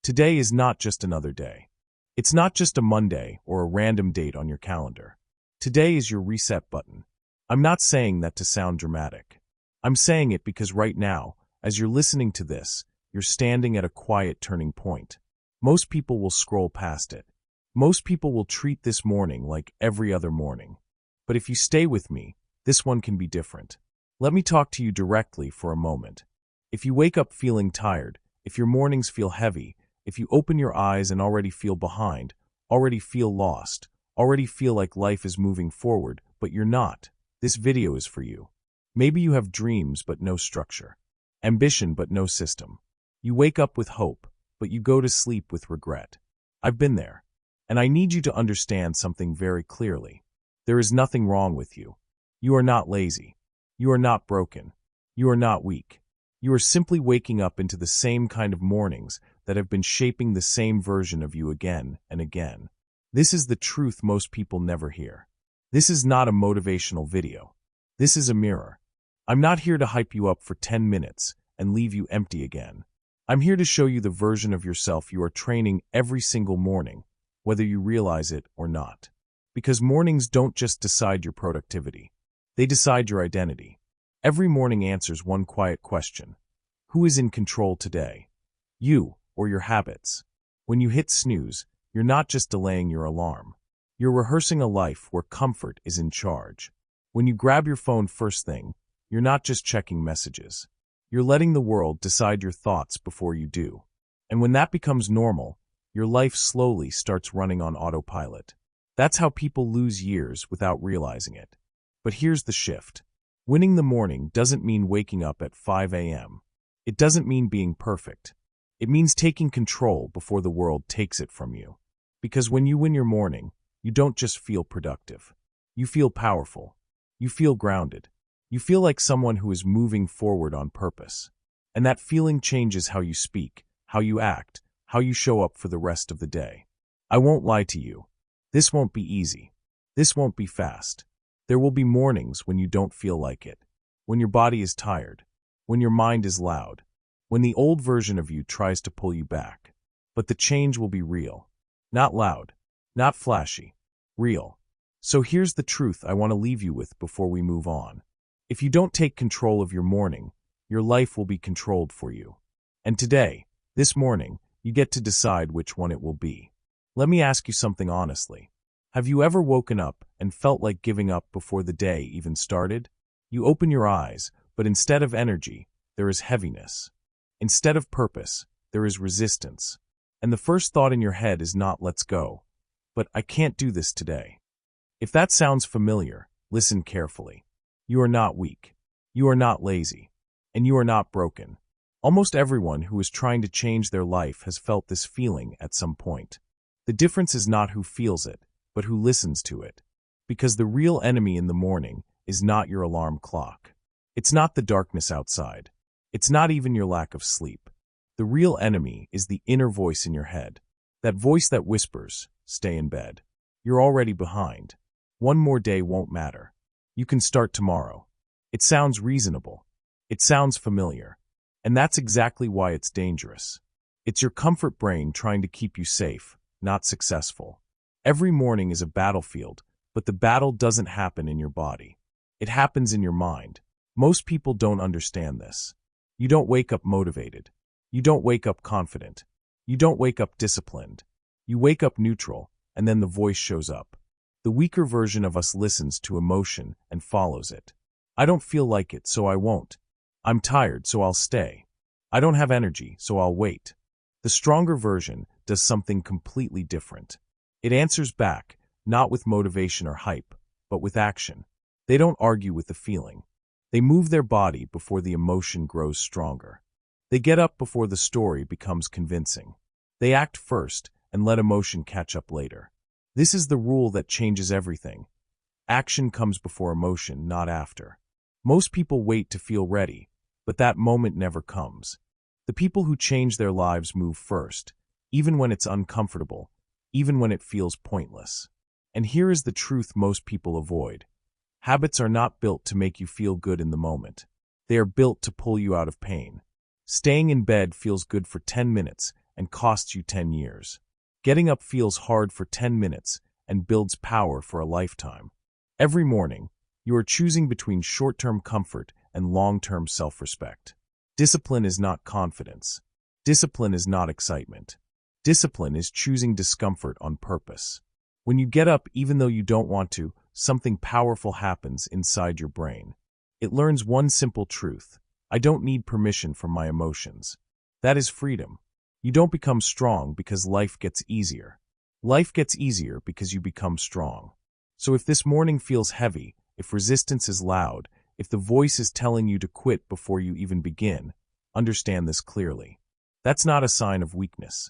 Today is not just another day. It's not just a Monday or a random date on your calendar. Today is your reset button. I'm not saying that to sound dramatic. I'm saying it because right now, as you're listening to this, you're standing at a quiet turning point. Most people will scroll past it. Most people will treat this morning like every other morning. But if you stay with me, this one can be different. Let me talk to you directly for a moment. If you wake up feeling tired, if your mornings feel heavy, if you open your eyes and already feel behind, already feel lost, already feel like life is moving forward, but you're not, this video is for you. Maybe you have dreams but no structure, ambition but no system. You wake up with hope, but you go to sleep with regret. I've been there, and I need you to understand something very clearly. There is nothing wrong with you. You are not lazy. You are not broken. You are not weak. You are simply waking up into the same kind of mornings that have been shaping the same version of you again and again. This is the truth most people never hear. This is not a motivational video. This is a mirror. I'm not here to hype you up for 10 minutes and leave you empty again. I'm here to show you the version of yourself you are training every single morning, whether you realize it or not. Because mornings don't just decide your productivity. They decide your identity. Every morning answers one quiet question. Who is in control today? You or your habits? When you hit snooze, you're not just delaying your alarm. You're rehearsing a life where comfort is in charge. When you grab your phone first thing, you're not just checking messages. You're letting the world decide your thoughts before you do. And when that becomes normal, your life slowly starts running on autopilot. That's how people lose years without realizing it. But here's the shift. Winning the morning doesn't mean waking up at 5 a.m. It doesn't mean being perfect. It means taking control before the world takes it from you. Because when you win your morning, you don't just feel productive. You feel powerful. You feel grounded. You feel like someone who is moving forward on purpose. And that feeling changes how you speak, how you act, how you show up for the rest of the day. I won't lie to you. This won't be easy. This won't be fast. There will be mornings when you don't feel like it, when your body is tired, when your mind is loud, when the old version of you tries to pull you back. But the change will be real. Not loud, not flashy, real. So here's the truth I want to leave you with before we move on. If you don't take control of your morning, your life will be controlled for you. And today, this morning, you get to decide which one it will be. Let me ask you something honestly. Have you ever woken up and felt like giving up before the day even started? You open your eyes, but instead of energy, there is heaviness. Instead of purpose, there is resistance. And the first thought in your head is not "let's go," but "I can't do this today." If that sounds familiar, listen carefully. You are not weak. You are not lazy. And you are not broken. Almost everyone who is trying to change their life has felt this feeling at some point. The difference is not who feels it, but who listens to it. Because the real enemy in the morning is not your alarm clock. It's not the darkness outside. It's not even your lack of sleep. The real enemy is the inner voice in your head. That voice that whispers, "Stay in bed. You're already behind. One more day won't matter. You can start tomorrow." It sounds reasonable. It sounds familiar. And that's exactly why it's dangerous. It's your comfort brain trying to keep you safe, not successful. Every morning is a battlefield, but the battle doesn't happen in your body. It happens in your mind. Most people don't understand this. You don't wake up motivated. You don't wake up confident. You don't wake up disciplined. You wake up neutral, and then the voice shows up. The weaker version of us listens to emotion and follows it. I don't feel like it, so I won't. I'm tired, so I'll stay. I don't have energy, so I'll wait. The stronger version does something completely different. It answers back, not with motivation or hype, but with action. They don't argue with the feeling. They move their body before the emotion grows stronger. They get up before the story becomes convincing. They act first and let emotion catch up later. This is the rule that changes everything. Action comes before emotion, not after. Most people wait to feel ready, but that moment never comes. The people who change their lives move first, even when it's uncomfortable, even when it feels pointless. And here is the truth most people avoid. Habits are not built to make you feel good in the moment. They are built to pull you out of pain. Staying in bed feels good for 10 minutes, and costs you 10 years. Getting up feels hard for 10 minutes and builds power for a lifetime. Every morning, you are choosing between short-term comfort and long-term self-respect. Discipline is not confidence. Discipline is not excitement. Discipline is choosing discomfort on purpose. When you get up even though you don't want to, something powerful happens inside your brain. It learns one simple truth: I don't need permission from my emotions. That is freedom. You don't become strong because life gets easier. Life gets easier because you become strong. So if this morning feels heavy, if resistance is loud, if the voice is telling you to quit before you even begin, understand this clearly. That's not a sign of weakness.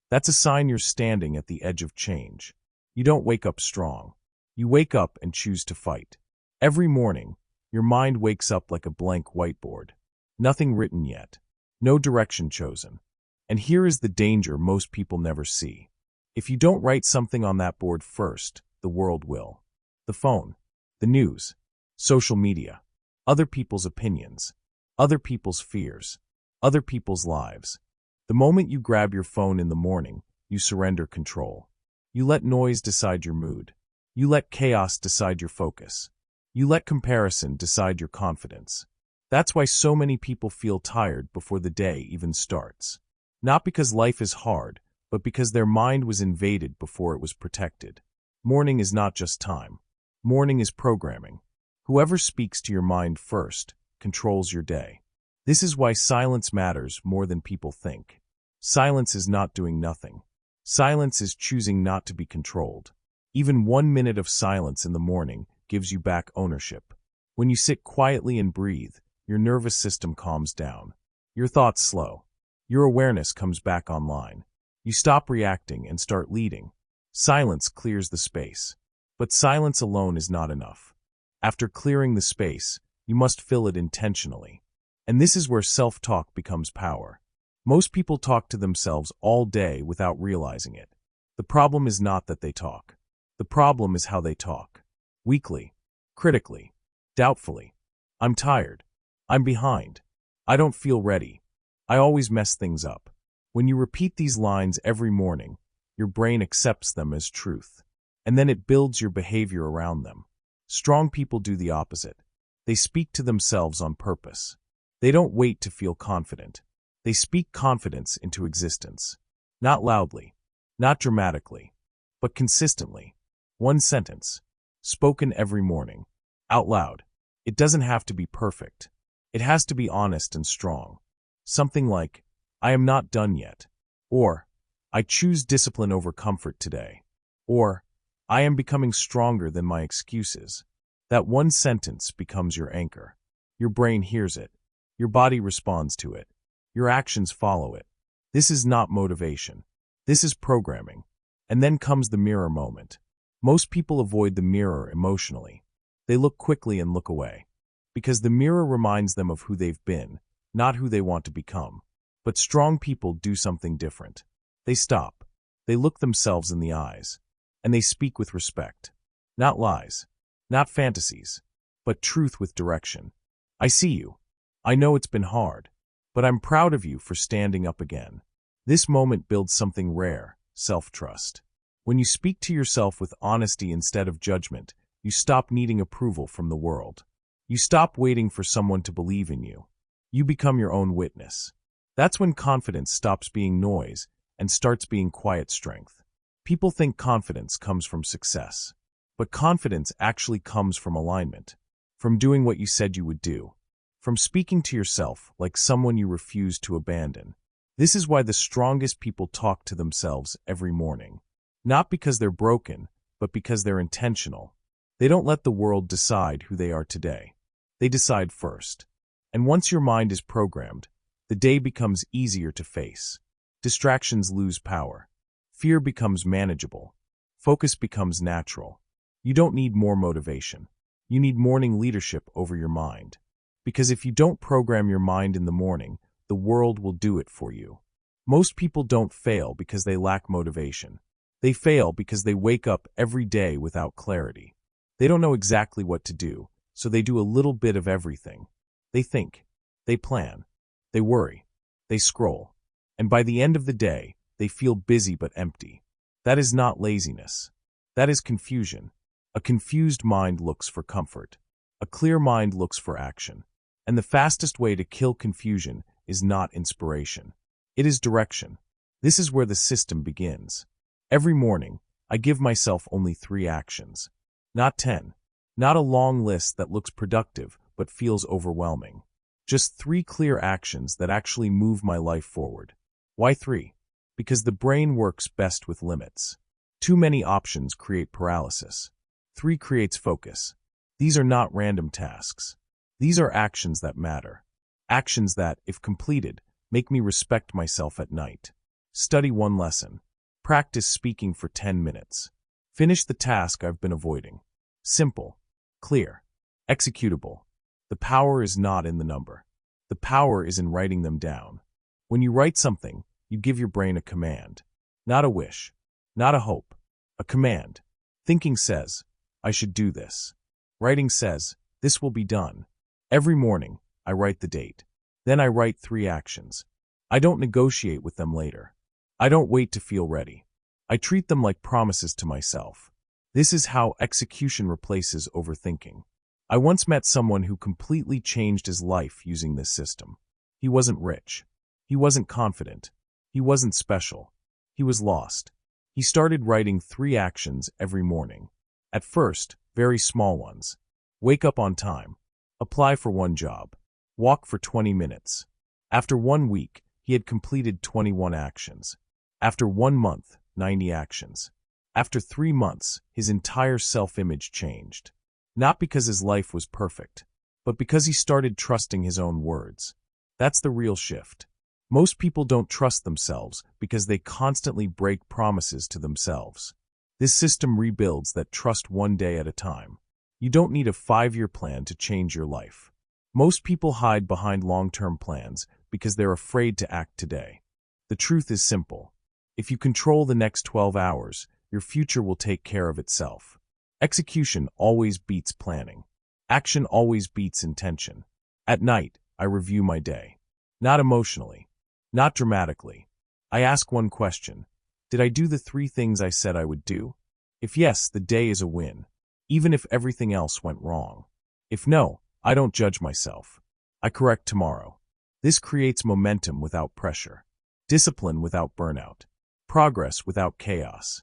That's a sign you're standing at the edge of change. You don't wake up strong. You wake up and choose to fight. Every morning, your mind wakes up like a blank whiteboard. Nothing written yet. No direction chosen. And here is the danger most people never see. If you don't write something on that board first, the world will. The phone, the news, social media, other people's opinions, other people's fears, other people's lives. The moment you grab your phone in the morning, you surrender control. You let noise decide your mood. You let chaos decide your focus. You let comparison decide your confidence. That's why so many people feel tired before the day even starts. Not because life is hard, but because their mind was invaded before it was protected. Morning is not just time. Morning is programming. Whoever speaks to your mind first controls your day. This is why silence matters more than people think. Silence is not doing nothing. Silence is choosing not to be controlled. Even 1 minute of silence in the morning gives you back ownership. When you sit quietly and breathe, your nervous system calms down. Your thoughts slow. Your awareness comes back online. You stop reacting and start leading. Silence clears the space. But silence alone is not enough. After clearing the space, you must fill it intentionally. And this is where self-talk becomes power. Most people talk to themselves all day without realizing it. The problem is not that they talk. The problem is how they talk. Weakly, critically, doubtfully. I'm tired. I'm behind. I don't feel ready. I always mess things up. When you repeat these lines every morning, your brain accepts them as truth. And then it builds your behavior around them. Strong people do the opposite. They speak to themselves on purpose. They don't wait to feel confident. They speak confidence into existence. Not loudly, not dramatically, but consistently. One sentence, spoken every morning, out loud. It doesn't have to be perfect. It has to be honest and strong. Something like, I am not done yet. Or, I choose discipline over comfort today. Or, I am becoming stronger than my excuses. That one sentence becomes your anchor. Your brain hears it. Your body responds to it. Your actions follow it. This is not motivation. This is programming. And then comes the mirror moment. Most people avoid the mirror emotionally. They look quickly and look away. Because the mirror reminds them of who they've been, not who they want to become. But strong people do something different. They stop. They look themselves in the eyes. And they speak with respect. Not lies. Not fantasies. But truth with direction. I see you. I know it's been hard. But I'm proud of you for standing up again. This moment builds something rare, self-trust. When you speak to yourself with honesty instead of judgment, you stop needing approval from the world. You stop waiting for someone to believe in you. You become your own witness. That's when confidence stops being noise and starts being quiet strength. People think confidence comes from success. But confidence actually comes from alignment. From doing what you said you would do. From speaking to yourself like someone you refuse to abandon. This is why the strongest people talk to themselves every morning. Not because they're broken, but because they're intentional. They don't let the world decide who they are today. They decide first. And once your mind is programmed, the day becomes easier to face. Distractions lose power. Fear becomes manageable. Focus becomes natural. You don't need more motivation. You need morning leadership over your mind. Because if you don't program your mind in the morning, the world will do it for you. Most people don't fail because they lack motivation. They fail because they wake up every day without clarity. They don't know exactly what to do, so they do a little bit of everything. They think, they plan, they worry, they scroll. And by the end of the day, they feel busy but empty. That is not laziness. That is confusion. A confused mind looks for comfort. A clear mind looks for action. And the fastest way to kill confusion is not inspiration. It is direction. This is where the system begins. Every morning, I give myself only 3 actions. Not 10. Not a long list that looks productive but feels overwhelming. Just 3 clear actions that actually move my life forward. Why 3? Because the brain works best with limits. Too many options create paralysis. 3 creates focus. These are not random tasks. These are actions that matter. Actions that, if completed, make me respect myself at night. Study 1 lesson. Practice speaking for 10 minutes. Finish the task I've been avoiding. Simple, clear, executable. The power is not in the number. The power is in writing them down. When you write something, you give your brain a command. Not a wish, not a hope, a command. Thinking says, I should do this. Writing says, this will be done. Every morning, I write the date. Then I write 3 actions. I don't negotiate with them later. I don't wait to feel ready. I treat them like promises to myself. This is how execution replaces overthinking. I once met someone who completely changed his life using this system. He wasn't rich. He wasn't confident. He wasn't special. He was lost. He started writing 3 actions every morning. At first, very small ones. Wake up on time. Apply for 1 job. Walk for 20 minutes. After 1 week, he had completed 21 actions. After 1 month, 90 actions. After 3 months, his entire self-image changed. Not because his life was perfect, but because he started trusting his own words. That's the real shift. Most people don't trust themselves because they constantly break promises to themselves. This system rebuilds that trust 1 day at a time. You don't need a 5-year plan to change your life. Most people hide behind long-term plans because they're afraid to act today. The truth is simple. If you control the next 12 hours, your future will take care of itself. Execution always beats planning. Action always beats intention. At night, I review my day. Not emotionally. Not dramatically. I ask 1 question. Did I do the 3 things I said I would do? If yes, the day is a win, even if everything else went wrong. If no, I don't judge myself. I correct tomorrow. This creates momentum without pressure. Discipline without burnout. Progress without chaos.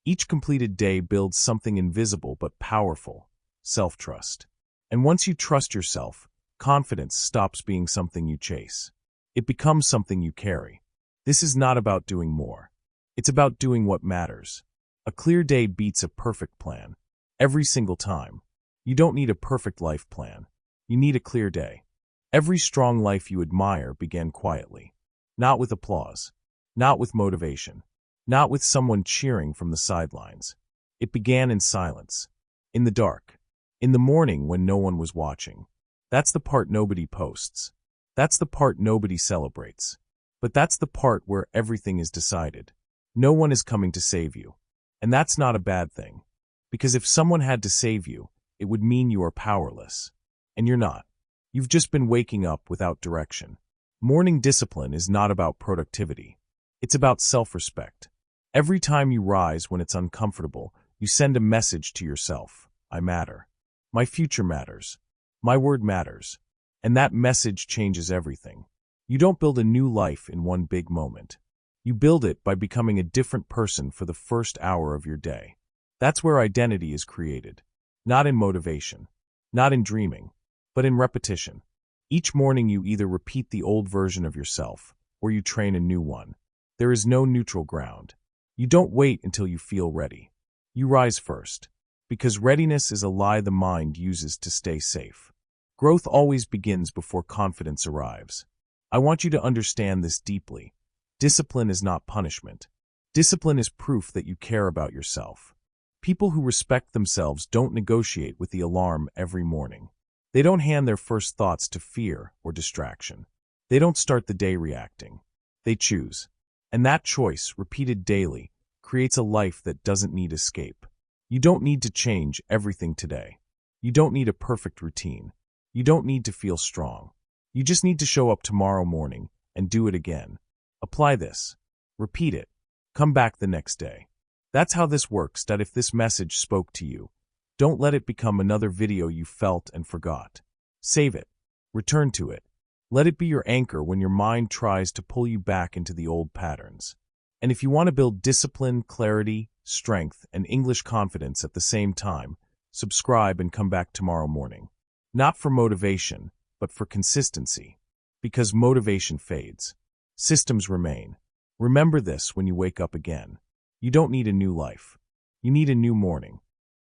Each completed day builds something invisible but powerful, self-trust. And once you trust yourself, confidence stops being something you chase. It becomes something you carry. This is not about doing more. It's about doing what matters. A clear day beats a perfect plan. Every single time. You don't need a perfect life plan. You need a clear day. Every strong life you admire began quietly. Not with applause. Not with motivation. Not with someone cheering from the sidelines. It began in silence. In the dark. In the morning when no one was watching. That's the part nobody posts. That's the part nobody celebrates. But that's the part where everything is decided. No one is coming to save you. And that's not a bad thing. Because if someone had to save you, it would mean you are powerless. And you're not. You've just been waking up without direction. Morning discipline is not about productivity. It's about self-respect. Every time you rise when it's uncomfortable, you send a message to yourself. I matter. My future matters. My word matters. And that message changes everything. You don't build a new life in one big moment. You build it by becoming a different person for the first hour of your day. That's where identity is created. Not in motivation. Not in dreaming. But in repetition. Each morning you either repeat the old version of yourself, or you train a new one. There is no neutral ground. You don't wait until you feel ready. You rise first. Because readiness is a lie the mind uses to stay safe. Growth always begins before confidence arrives. I want you to understand this deeply. Discipline is not punishment. Discipline is proof that you care about yourself. People who respect themselves don't negotiate with the alarm every morning. They don't hand their first thoughts to fear or distraction. They don't start the day reacting. They choose. And that choice, repeated daily, creates a life that doesn't need escape. You don't need to change everything today. You don't need a perfect routine. You don't need to feel strong. You just need to show up tomorrow morning and do it again. Apply this. Repeat it. Come back the next day. That's how this works, that if this message spoke to you, don't let it become another video you felt and forgot. Save it. Return to it. Let it be your anchor when your mind tries to pull you back into the old patterns. And if you want to build discipline, clarity, strength, and English confidence at the same time, subscribe and come back tomorrow morning. Not for motivation, but for consistency. Because motivation fades. Systems remain. Remember this when you wake up again. You don't need a new life. You need a new morning.